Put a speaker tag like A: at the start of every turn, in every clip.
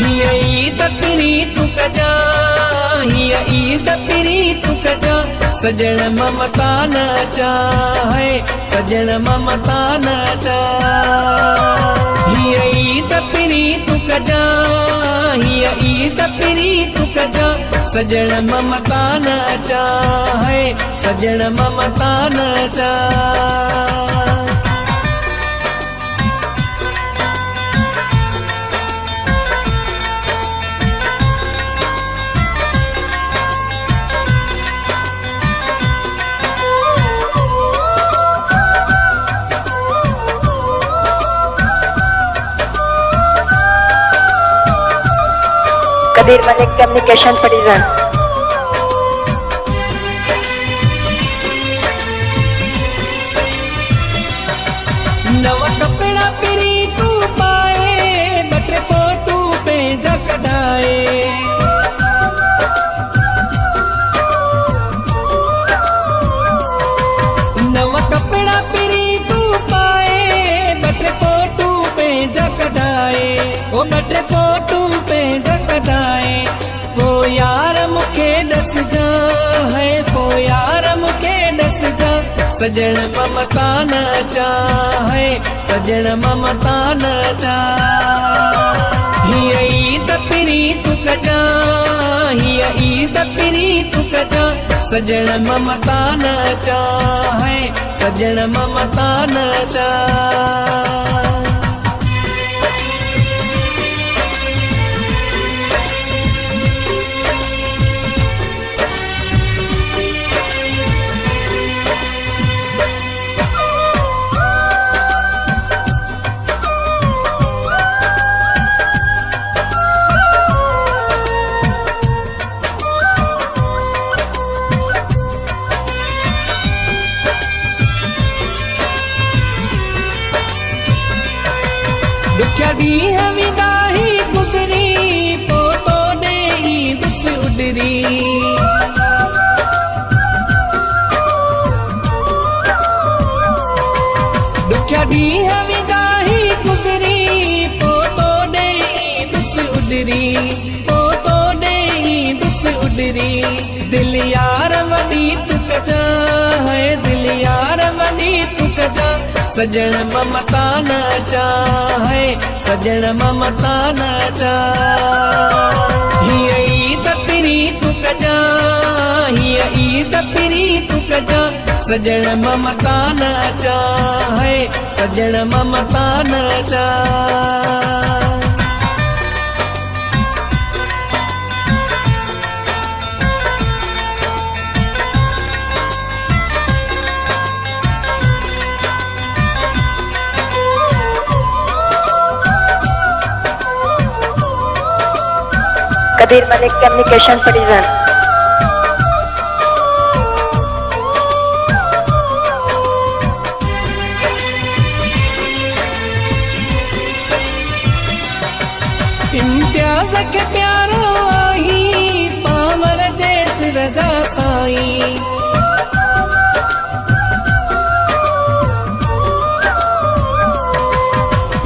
A: हिय ईद प्रीत कजा, हिय ईद प्रीत कजा, सजण ममता न चाहे, सजण ममता न चाहे। हिय ईद प्रीत कजा, हिय ईद प्रीत कजा, सजण ममता न चाहे, सजण ममता न चाहे।
B: कबीर मलिक कम्युनिकेशन परिजन।
A: नवा कपड़ा पिरी तू पाए, बटे फोटू पे जकड़ाए। नवा कपड़ा पिरी तू पाए, बटे फोटू पे जकड़ाए, ओ बटे फोटू पे जकड़ाए। वो यार मुखे दस जा है, वो यार मुखे दस जा, सजण ममता न चाहे, सजण ममता न चाहे। हिय ईद प्रीत कजा, हिय ईद प्रीत कजा, सजण ममता न चाहे, सजण ममता न चाहे। दुखिया ॾींह विदाई गुज़री, पोतो ॾेई दुस उडरी। दुखिया ॾींह विदाई गुज़री, पोतो ॾेई दुस उडरी, पोतो ॾेई दुस उडरी। दिल यार वॾी तू कजा है, दिल यार वॾी तू कजा, सजण ममता न चाहे, सजण ममता न चाहे। हिय ईद प्रीत कजा, हिय ईद प्रीत कजा, सजण ममता न चाहे, सजण ममता न चाहे।
B: कबीर मलिक कम्युनिकेशन परिजन।
A: इम्तियाज के प्यारो आई, पावर जैस रजा साई।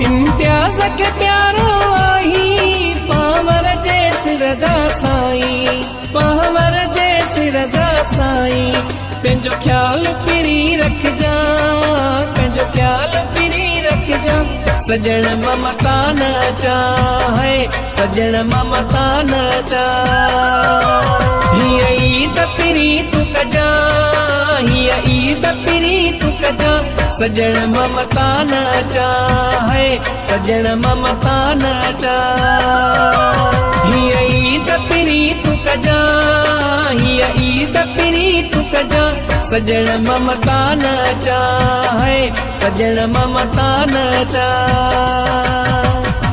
A: इम्तियाज के प्यारो आई, पावर जैस रजा साई, पावर जैस रजा साई। पंहिंजो ख्याल पिरी रख जा, पंहिंजो ख्याल पिरी रख जा, सजण ममता न चाहे, सजण ममता न चाहे। हिय ईद प्रीत कजा, हिय ईद प्रीत कजा, सजण ममता न चाहे, सजण ममता न चाहे। हिय ईद प्रीत कजा, हिय ईद प्रीत कजा, सजण ममता न चाहे, सजण ममता न चाहे।